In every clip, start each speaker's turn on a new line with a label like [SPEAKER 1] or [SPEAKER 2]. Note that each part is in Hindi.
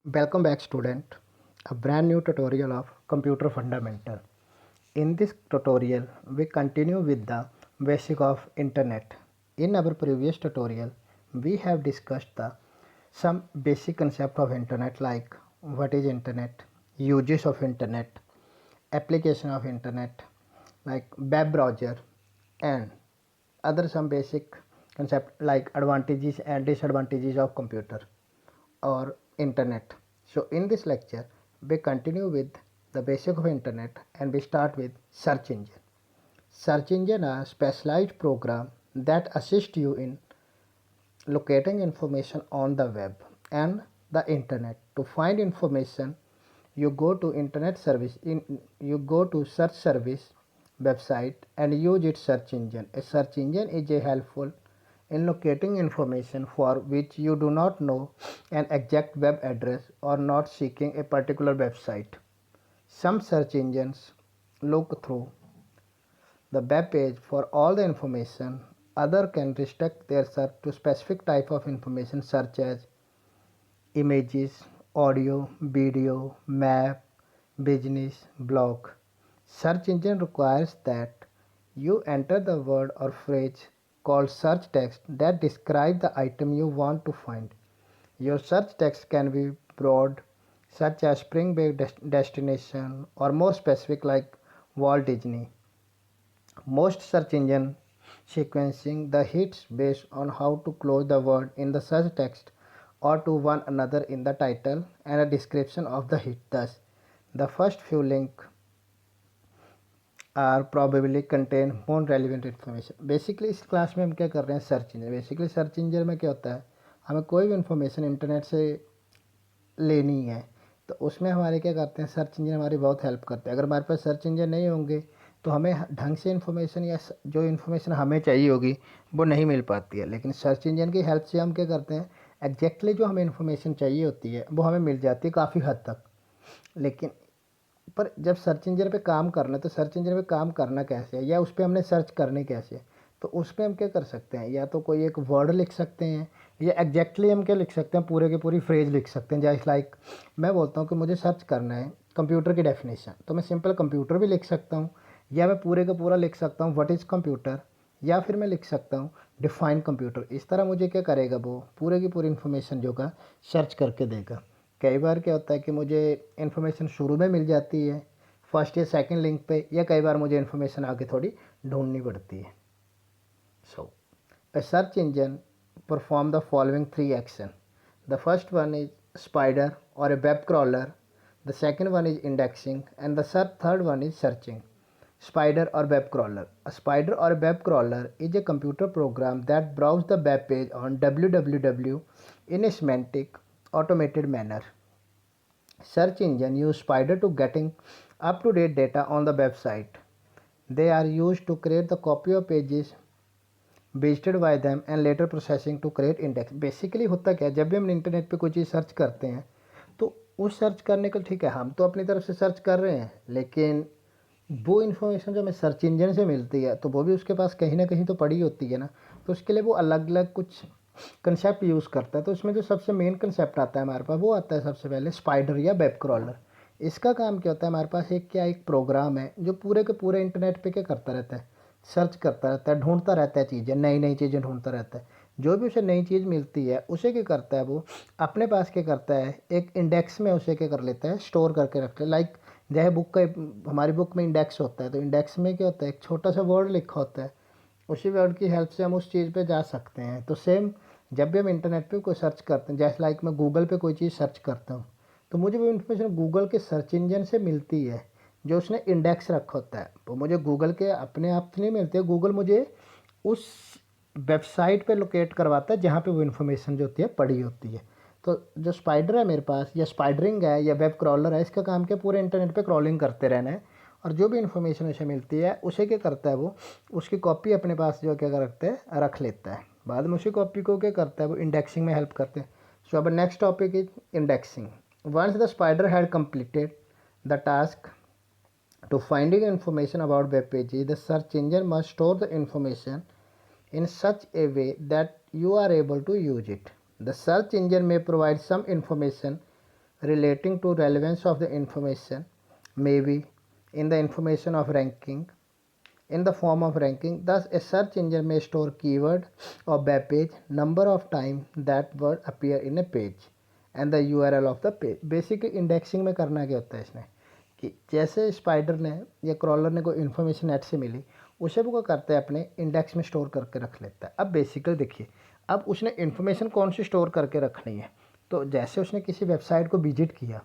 [SPEAKER 1] Welcome back student, a brand new tutorial of Computer Fundamental. In this tutorial, we continue with the basic of Internet. In our previous tutorial, we have discussed some basic concept of Internet like what is Internet, uses of Internet, application of Internet like web browser and other some basic concept like advantages and disadvantages of computer or internet. So in this lecture we continue with the basic of internet and we start with search engine. Search engine are specialized program that assist you in locating information on the web and the internet. To find information, you go to internet service you go to search service website and use its search engine. A search engine is a helpful in locating information for which you do not know an exact web address or not seeking a particular website. Some search engines look through the web page for all the information. Other can restrict their search to specific type of information such as images, audio, video, map, business, blog. Search engine requires that you enter the word or phrase called search text that describe the item you want to find. Your search text can be broad, such as spring break destination, or more specific like Walt Disney. Most search engine sequencing the hits based on how to close the word in the search text or to one another in the title and a description of the hit. Thus, the first few links are probably contain more relevant information. Basically इस क्लास में हम क्या कर रहे हैं, search engine. Basically search engine में क्या होता है, हमें कोई भी इंफॉर्मेशन इंटरनेट से लेनी है तो उसमें हमारे क्या करते हैं, सर्च इंजन हमारी बहुत हेल्प करते हैं. अगर हमारे पास सर्च इंजन नहीं होंगे तो हमें ढंग से इन्फॉर्मेशन या जो इन्फॉर्मेशन हमें चाहिए होगी वो नहीं मिल पाती है. लेकिन सर्च इंजन की हेल्प से हम क्या करते हैं, एग्जैक्टली जो हमें इन्फॉर्मेशन चाहिए होती है वो हमें मिल जाती है काफ़ी हद तक. लेकिन पर जब सर्च इंजन पे काम करना है तो सर्च इंजन पे काम करना कैसे है या उस पर हमने सर्च करने कैसे है, तो उस पर हम क्या कर सकते हैं, या तो कोई एक वर्ड लिख सकते हैं या एग्जैक्टली हम क्या लिख सकते हैं, पूरे के पूरी फ्रेज लिख सकते हैं. जैसे लाइक मैं बोलता हूँ कि मुझे सर्च करना है कंप्यूटर की डेफिनेशन, तो मैं सिंपल कंप्यूटर भी लिख सकता हूँ या मैं पूरे का पूरा लिख सकता हूँ व्हाट इज़ कंप्यूटर, या फिर मैं लिख सकता हूँ डिफाइन कंप्यूटर. इस तरह मुझे क्या करेगा, वो पूरे की पूरी इन्फॉर्मेशन जो का सर्च करके देगा. कई बार क्या होता है कि मुझे इन्फॉर्मेशन शुरू में मिल जाती है फर्स्ट या सेकंड लिंक पे, या कई बार मुझे इन्फॉर्मेशन आगे थोड़ी ढूंढनी पड़ती है. सो a search engine perform the following three action. The first one is spider or a web crawler, the second one is indexing, and the third one is searching. Spider or web crawler. A spider or a web crawler is a computer program that browses the web page on www in a semantic automated manner. Search engine use spider to getting up to date data on the website. They are used to create the copy of pages visited by them and later processing to create index. Basically होता क्या है, जब भी हम इंटरनेट पे कोई चीज़ सर्च करते हैं तो उस सर्च करने का ठीक है, हम तो अपनी तरफ से सर्च कर रहे हैं, लेकिन वो इन्फॉर्मेशन जो हमें सर्च इंजन से मिलती है तो वो भी उसके पास कहीं ना कहीं तो पड़ी होती है ना. तो उसके लिए वो अलग अलग कुछ कंसेप्ट यूज़ करता है. तो उसमें जो सबसे मेन कंसेप्ट आता है हमारे पास, वो आता है सबसे पहले स्पाइडर या वेब क्रॉलर. इसका काम क्या होता है, हमारे पास एक प्रोग्राम है जो पूरे के पूरे इंटरनेट पे क्या करता रहता है, सर्च करता रहता है, ढूंढता रहता है चीज़ें, नई नई चीज़ें ढूंढता रहता है. जो भी उसे नई चीज़ मिलती है उसे क्या करता है, वो अपने पास क्या करता है, एक इंडेक्स में उसे क्या कर लेता है, स्टोर करके रखता है. लाइक जैसे बुक का हमारी बुक में इंडेक्स होता है, तो इंडेक्स में क्या होता है, एक छोटा सा वर्ड लिखा होता है, उसी वर्ड की हेल्प से हम उस चीज़ पे जा सकते हैं. तो सेम जब भी हम इंटरनेट पे कोई सर्च करते हैं, जैसे लाइक मैं गूगल पे कोई चीज़ सर्च करता हूँ तो मुझे वो इन्फॉर्मेशन गूगल के सर्च इंजन से मिलती है जो उसने इंडेक्स रखा होता है. वो मुझे गूगल के अपने आप से नहीं मिलती है, गूगल मुझे उस वेबसाइट पे लोकेट करवाता है जहाँ पे वो इन्फॉर्मेशन जो होती है पड़ी होती है. तो जो स्पाइडर है मेरे पास, या स्पाइडरिंग है या वेब क्रॉलर है, इसका काम क्या, पूरे इंटरनेट पे क्रॉलिंग करते रहना है और जो भी इन्फॉर्मेशन उसे मिलती है उसे क्या करता है, वो उसकी कॉपी अपने पास जो क्या रखता है, रख लेता है. बाद में उसी कॉपी को क्या करता है, वो इंडेक्सिंग में हेल्प करते हैं. सो अब next topic is indexing. Once the spider had completed the task to finding information about web pages, the search engine must store the information in such a way that you are able to use it. The search engine may provide some information relating to relevance of the information, maybe in the information of ranking, in the form of ranking. Thus a search engine may store keyword or web page, number of time that word appear in a page and the URL of the page. Basically indexing में करना क्या होता है इसने कि जैसे स्पाइडर ने या क्रॉलर ने कोई इन्फॉर्मेशन नेट से मिली, उसे वो क्या करता है अपने इंडेक्स में स्टोर करके रख लेता है। अब बेसिकली देखिए, अब उसने इन्फॉर्मेशन कौन सी स्टोर करके रखनी है, तो जैसे उसने किसी वेबसाइट को विजिट किया,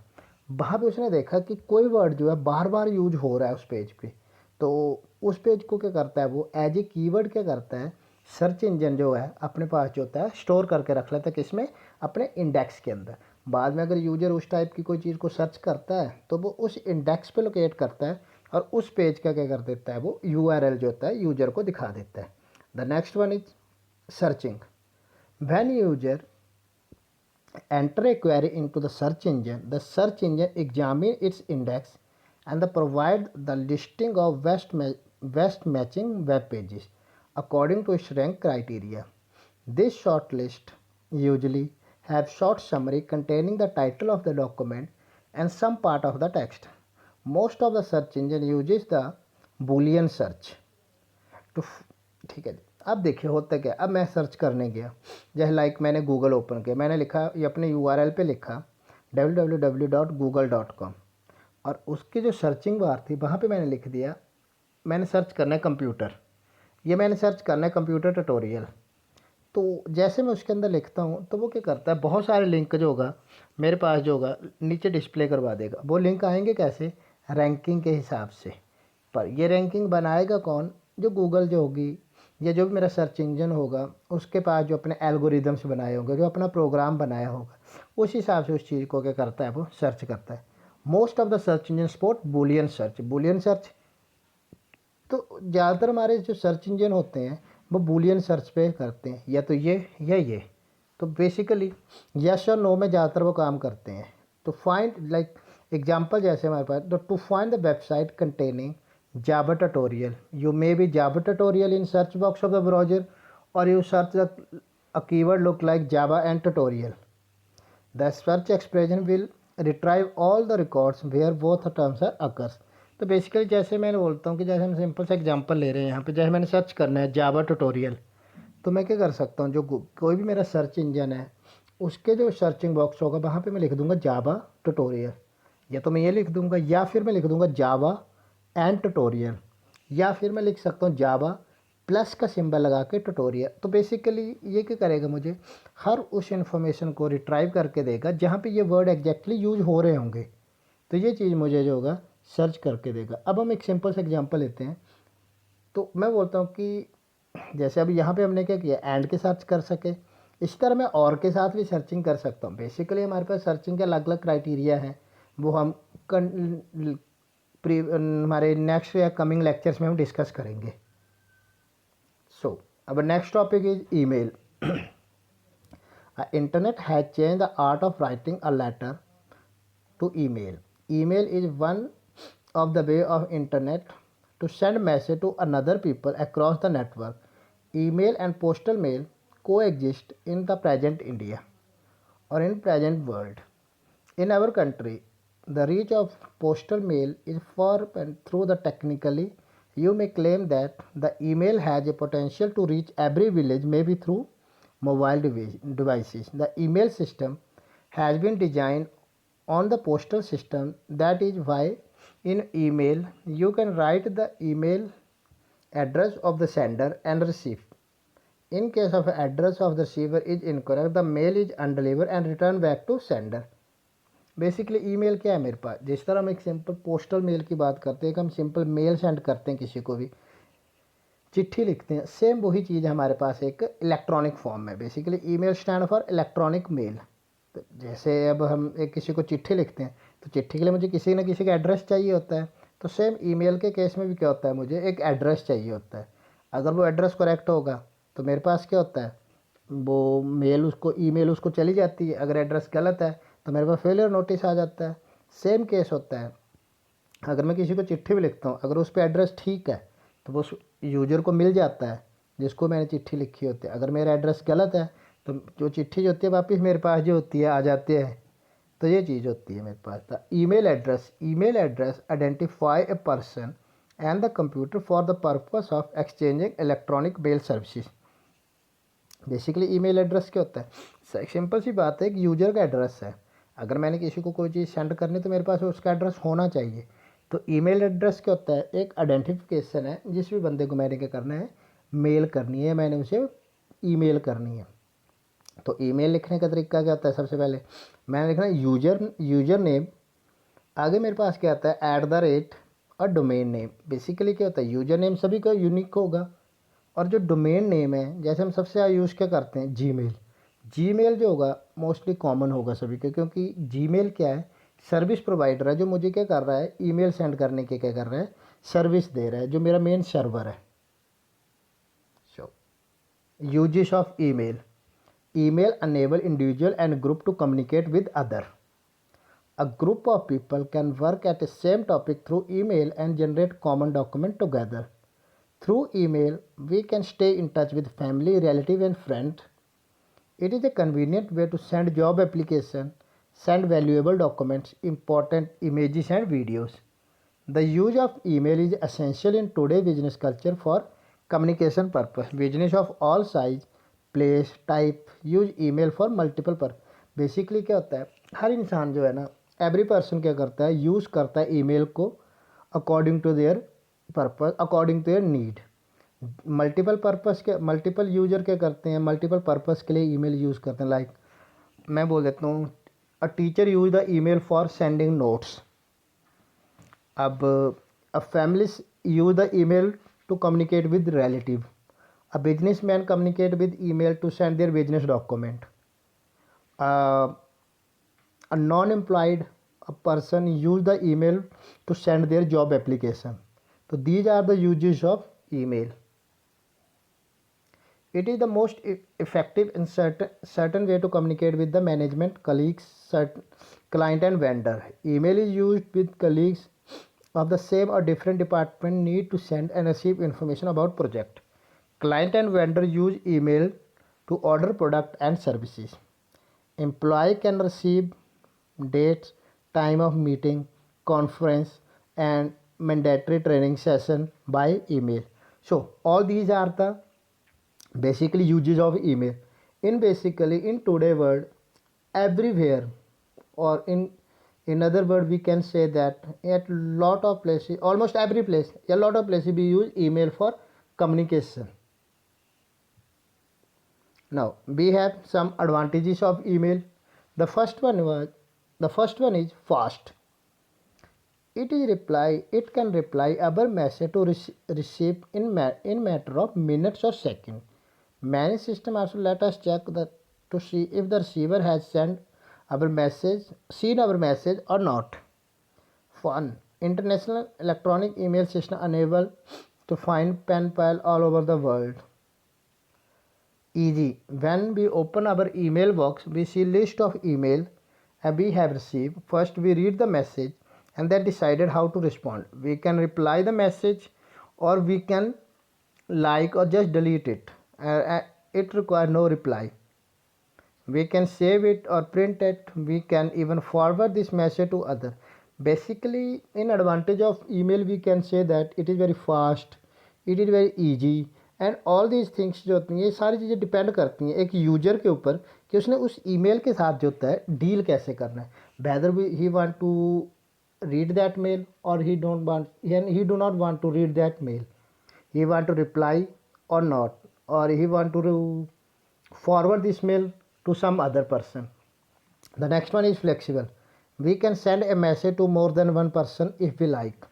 [SPEAKER 1] वहाँ पे उसने देखा कि कोई वर्ड जो है बार बार यूज हो रहा है उस पेज पे, तो उस पेज को क्या करता है वो एज ए कीवर्ड क्या करता है, सर्च इंजन जो है अपने पास जो होता है स्टोर करके रख लेता है किसमें, अपने इंडेक्स के अंदर। बाद में अगर यूजर उस टाइप की कोई चीज़ को सर्च करता है तो वो उस इंडेक्स पे लोकेट करता है और उस पेज का क्या कर देता है वो यूआरएल जो होता है यूजर को दिखा देता है। The next one is searching. When user enter a query into the search engine examine its index and provide the listing of best matching web pages according to its rank criteria. This short list usually have short summary containing the title of the document and some part of the text. Most of the search engine uses the Boolean search to ठीक है। अब देखिए होता क्या, अब मैं सर्च करने गया, जैसे लाइक मैंने गूगल ओपन किया, मैंने लिखा ये अपने यूआरएल पे लिखा www.google.com और उसकी जो सर्चिंग बार थी वहाँ पे मैंने लिख दिया मैंने सर्च करना है कंप्यूटर, ये मैंने सर्च करना है कंप्यूटर ट्यूटोरियल। तो जैसे मैं उसके अंदर लिखता हूँ तो वो क्या करता है, बहुत सारे लिंक जो होगा मेरे पास जो होगा नीचे डिस्प्ले करवा देगा। वो लिंक आएंगे कैसे, रैंकिंग के हिसाब से। पर ये रैंकिंग बनाएगा कौन, जो गूगल जो होगी या जो भी मेरा सर्च इंजन होगा उसके पास जो अपने एल्गोरिदम्स बनाए होंगे, जो अपना प्रोग्राम बनाया होगा, उस हिसाब से उस चीज़ को क्या करता है वो सर्च करता है। Most of the search engine support Boolean search. Boolean search तो ज़्यादातर हमारे जो सर्च इंजन होते हैं वो बूलियन सर्च पे करते हैं, या तो ये या ये। तो बेसिकली यस और नो में ज़्यादातर वो काम करते हैं। तो फाइंड लाइक एग्जांपल जैसे हमारे पास to find the website containing Java tutorial, you may be Java tutorial in search box of the browser, or you search a keyword look like Java and tutorial. The search expression will retrieve all the records where both terms are occurs. तो बेसिकली जैसे मैंने बोलता हूँ कि जैसे हम सिंपल सा एग्जांपल ले रहे हैं यहाँ पे, जैसे मैंने सर्च करना है जावा ट्यूटोरियल, तो मैं क्या कर सकता हूँ, जो कोई भी मेरा सर्च इंजन है उसके जो सर्चिंग बॉक्स होगा वहाँ पे मैं लिख दूँगा जावा ट्यूटोरियल, या तो मैं ये लिख दूँगा या फिर मैं लिख दूँगा जावा एंड ट्यूटोरियल, या फिर मैं लिख सकता हूँ जावा प्लस का सिंबल लगा के ट्यूटोरियल। तो बेसिकली ये क्या करेगा, मुझे हर उस इन्फॉर्मेशन को रिट्राइव करके देगा जहाँ पे ये वर्ड एग्जैक्टली यूज हो रहे होंगे, तो ये चीज़ मुझे जो होगा सर्च करके देगा। अब हम एक सिंपल सा एग्जांपल लेते हैं। तो मैं बोलता हूँ कि जैसे अभी यहाँ पे हमने क्या किया, एंड के साथ कर सके, इस तरह मैं और के साथ भी सर्चिंग कर सकता हूँ। बेसिकली हमारे पास सर्चिंग के अलग अलग क्राइटेरिया हैं, वो हम हमारे नेक्स्ट या कमिंग लेक्चर्स में हम डिस्कस करेंगे। सो अब next topic is email. Internet has change the art of writing a letter to email. Email is one of the way of internet to send message to another people across the network. Email and postal mail coexist in the present India or in present world. In our country, the reach of postal mail is far and through the technically, you may claim that the email has a potential to reach every village, maybe through mobile devices. The email system has been designed on the postal system. That is why in email you can write the email address of the sender and receive. In case of address of the receiver is incorrect, the mail is undelivered and returned back to sender. Basically email क्या है मेरे पास, जिस तरह हम एक सिंपल पोस्टल मेल की बात करते हैं कि हम सिंपल मेल सेंड करते हैं, किसी को भी चिट्ठी लिखते हैं, सेम वही चीज़ हमारे पास एक इलेक्ट्रॉनिक फॉर्म में। Basically email stand for electronic mail. तो जैसे अब हम एक किसी को चिट्ठी लिखते हैं तो चिट्ठी के लिए मुझे किसी न किसी का एड्रेस चाहिए होता है, तो सेम ईमेल के केस में भी क्या होता है, मुझे एक एड्रेस चाहिए होता है। अगर वो एड्रेस करेक्ट होगा तो मेरे पास क्या होता है, वो मेल उसको ईमेल उसको चली जाती है। अगर एड्रेस गलत है तो मेरे पास फेलियर नोटिस आ जाता है। सेम केस होता है अगर मैं किसी को चिट्ठी भी लिखता हूँ, अगर उस पर एड्रेस ठीक है तो वो यूजर को मिल जाता है जिसको मैंने चिट्ठी लिखी होती है। अगर मेरा एड्रेस गलत है तो जो चिट्ठी जो होती है वापस मेरे पास जो होती है आ जाती है तो ये चीज़ होती है मेरे पास। The email address identify a person and the computer for the purpose of exchanging electronic mail services. Basically email address क्या होता है? सिंपल सी बात है, एक यूजर का एड्रेस है। अगर मैंने किसी को कोई चीज़ सेंड करनी तो मेरे पास उसका एड्रेस होना चाहिए। तो ईमेल एड्रेस क्या होता है? एक आइडेंटिफिकेशन है, जिस भी बंदे को मैंने क्या करना है, मेल करनी है, मैंने उसे ईमेल करनी है। तो ईमेल लिखने का तरीका क्या होता है? सबसे पहले मैंने लिखना है यूजर नेम, आगे मेरे पास क्या आता है, @ और डोमेन नेम। बेसिकली क्या होता है, यूजर नेम सभी का यूनिक होगा, और जो डोमेन नेम है, जैसे हम सबसे ज़्यादा यूज़ क्या करते हैं, जीमेल जो होगा मोस्टली कॉमन होगा सभी के, क्योंकि जीमेल क्या है, सर्विस प्रोवाइडर है, जो मुझे क्या कर रहा है, ईमेल सेंड करने के क्या कर रहा है, सर्विस दे रहा है, जो मेरा मेन सर्वर है। So uses of email enable individual and group to communicate with other. A group of people can work at the same topic through email and generate common document together. Through email, we can stay in touch with family, relative and friends. It is a convenient way to send job application, send valuable documents, important images and videos. The use of email is essential in today's business culture for communication purpose. Business of all size, place, type use email for multiple purpose. Basically क्या होता है, हर इंसान जो है ना, एवरी पर्सन क्या करता है, यूज़ करता है ईमेल को according to their purpose, according to their need. Multiple user क्या करते हैं, मल्टीपल पर्पस के लिए ईमेल यूज़ करते हैं। लाइक मैं बोल देता हूँ, a teacher use the email for sending notes. अब a families use the email to communicate with relative. A business man communicate with email to send their business document. A non employed person use the email to send their job application. तो these are the uses of email. It is the most effective and certain way to communicate with the management, colleagues, client and vendor. Email is used with colleagues of the same or different department need to send and receive information about project. Client and vendor use email to order product and services. Employee can receive dates, time of meeting, conference and mandatory training session by email. So all these are the basically uses of email. In today world, everywhere, or in other word we can say that at lot of places, almost every place, a lot of places we use email for communication. Now we have some advantages of email. The first one is fast. It can reply our message to receive in matter of minutes or seconds. Many systems also let us check to see if the receiver has seen our message or not. Fun. International electronic email system enable to find pen pal all over the world. Easy. When we open our email box, we see list of email we have received. First we read the message and then decided how to respond. We can reply the message, or we can like or just delete it. It requires no reply. We can save it or print it. We can even forward this message to other. Basically, in advantage of email we can say that it is very fast, it is very easy, and all these things जो होती हैं, ये सारी चीज़ें डिपेंड करती हैं एक यूजर के ऊपर कि उसने उस ईमेल के साथ जो होता है डील कैसे करना है। Whether he want to read that mail और he do not want to read that mail, he want to reply or not, or he want to forward this mail to some other person. The next one is flexible. We can send a message to more than one person if we like.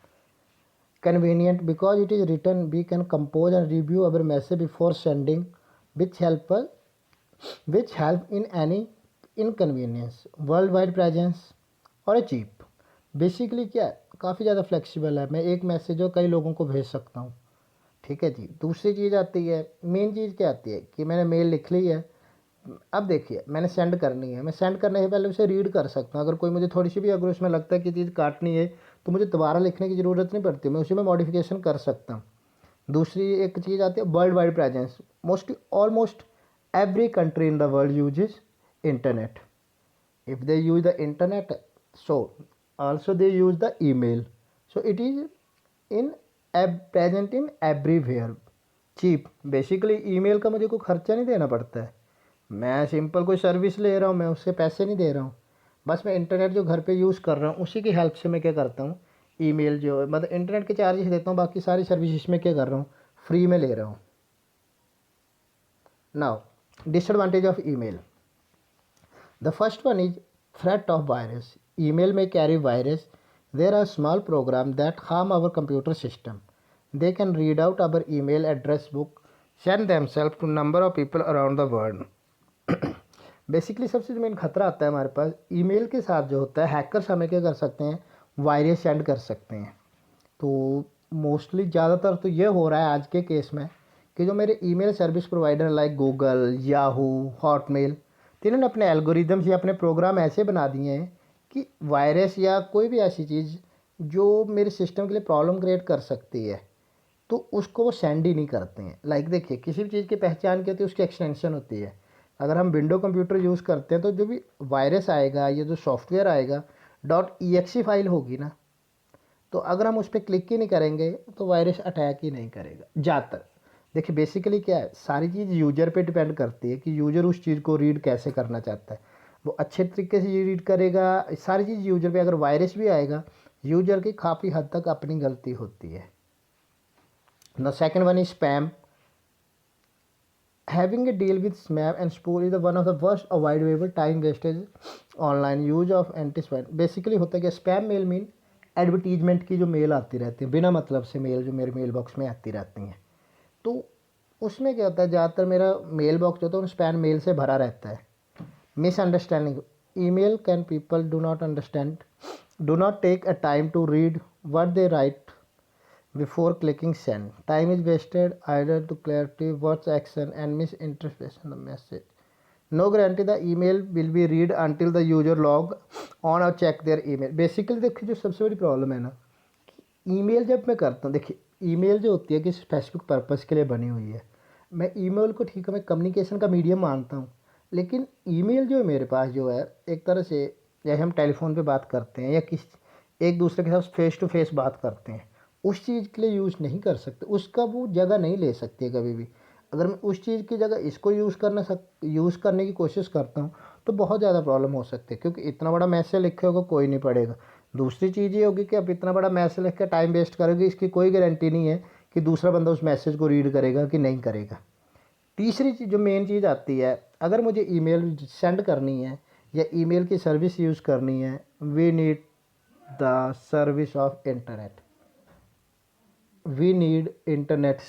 [SPEAKER 1] Convenient because it is written, we can compose and review our message before sending, which help in any inconvenience. Worldwide presence और cheap. बेसिकली क्या है, काफ़ी ज़्यादा फ्लेक्सिबल है, मैं एक मैसेज और कई लोगों को भेज सकता हूँ। ठीक है जी। दूसरी चीज़ आती है, मेन चीज़ क्या आती है कि मैंने मेल लिख ली है, अब देखिए मैंने सेंड करनी है, मैं सेंड करने से पहले उसे रीड कर सकता हूँ। अगर कोई मुझे थोड़ी सी भी अगर उसमें लगता है कि चीज़ काटनी है तो मुझे दोबारा लिखने की ज़रूरत नहीं पड़ती, मैं उसी में मॉडिफिकेशन कर सकता हूँ। दूसरी एक चीज़ आती है world wide presence. Almost every country in the world uses internet. If they use the internet, so also they use the email. So it is in present in everywhere. Cheap, basically email का मुझे कोई खर्चा नहीं देना पड़ता है, मैं सिंपल कोई सर्विस ले रहा हूँ, मैं उससे पैसे नहीं दे रहा हूँ, बस मैं इंटरनेट जो घर पे यूज़ कर रहा हूँ उसी की हेल्प से मैं क्या करता हूँ, ईमेल जो मतलब इंटरनेट के चार्जेस देता हूँ, बाकी सारी सर्विस में क्या कर रहा हूँ, फ्री में ले रहा हूँ. Now disadvantage of email. The first one is threat of virus. Email may carry virus. There are small programs that harm our computer system. They can read out our email address book, send themselves to number of people around the world. Basically सबसे जो मेन खतरा आता है हमारे पास ईमेल के साथ जो होता है, हैकर्स हमें क्या कर सकते हैं, वायरस सेंड कर सकते हैं. तो मोस्टली ज़्यादातर तो ये हो रहा है आज के केस में कि जो मेरे email service provider like Google, Yahoo, Hotmail, तो इन्होंने अपने एल्गोरिदम्स या अपने प्रोग्राम ऐसे बना दिए हैं कि वायरस या कोई भी ऐसी चीज़ जो मेरे सिस्टम के लिए प्रॉब्लम क्रिएट कर सकती है तो उसको वो सेंड ही नहीं करते हैं. लाइक देखिए, किसी भी चीज़ की पहचान क्या होती है, उसकी एक्सटेंशन होती है. अगर हम विंडो कंप्यूटर यूज़ करते हैं तो जो भी वायरस आएगा या जो सॉफ्टवेयर आएगा .exe फाइल होगी ना, तो अगर हम उस पर क्लिक ही नहीं करेंगे तो वायरस अटैक ही नहीं करेगा ज़्यादातर. देखिए बेसिकली क्या है, सारी चीज़ यूजर पे डिपेंड करती है कि यूजर उस चीज़ को रीड कैसे करना चाहता है. वो अच्छे तरीके से रीड करेगा, सारी चीज़ यूजर पे. अगर वायरस भी आएगा, यूजर की काफ़ी हद तक अपनी गलती होती है. The second one is spam. Having a deal with spam and spool is one of the worst avoidable time wastage online use of anti-spam. Basically होता है कि स्पैम मेल मीन एडवर्टीजमेंट की जो मेल आती रहती है बिना मतलब से, मेल जो मेरे मेल बॉक्स में आती रहती हैं, तो उसमें क्या होता है, ज़्यादातर मेरा मेल बॉक्स जो होता है वो स्पैम मेल से भरा रहता है. Misunderstanding. Email can people do not understand, do not take a time to read what they write before clicking send. Time is wasted either to clarity what's action and misinterpretation the message. No guarantee the email will be read until the user log on or check their email. Basically देखिए जो सबसे बड़ी प्रॉब्लम है ना, ईमेल जब मैं करता हूँ, देखिए ईमेल जो होती है कि स्पेसिफिक पर्पस के लिए बनी हुई है. मैं ईमेल को ठीक है मैं कम्युनिकेशन का मीडियम मानता हूँ, लेकिन ईमेल जो है मेरे पास जो है एक तरह से, जैसे हम टेलीफोन पे बात करते हैं या किस एक दूसरे के साथ फेस टू फेस बात करते हैं, उस चीज़ के लिए यूज़ नहीं कर सकते, उसका वो जगह नहीं ले सकती है कभी भी. अगर मैं उस चीज़ की जगह इसको यूज़ करने की कोशिश करता हूँ तो बहुत ज़्यादा प्रॉब्लम हो सकती है, क्योंकि इतना बड़ा मैसेज लिखे होगा कोई नहीं पढ़ेगा. दूसरी चीज़ ये होगी कि आप इतना बड़ा मैसेज लिख के टाइम वेस्ट करोगे, इसकी कोई गारंटी नहीं है कि दूसरा बंदा उस मैसेज को रीड करेगा कि नहीं करेगा. तीसरी चीज़ जो मेन चीज़ आती है, अगर मुझे ईमेल सेंड करनी है या ईमेल की सर्विस यूज़ करनी है, we need the service of internet. We need internet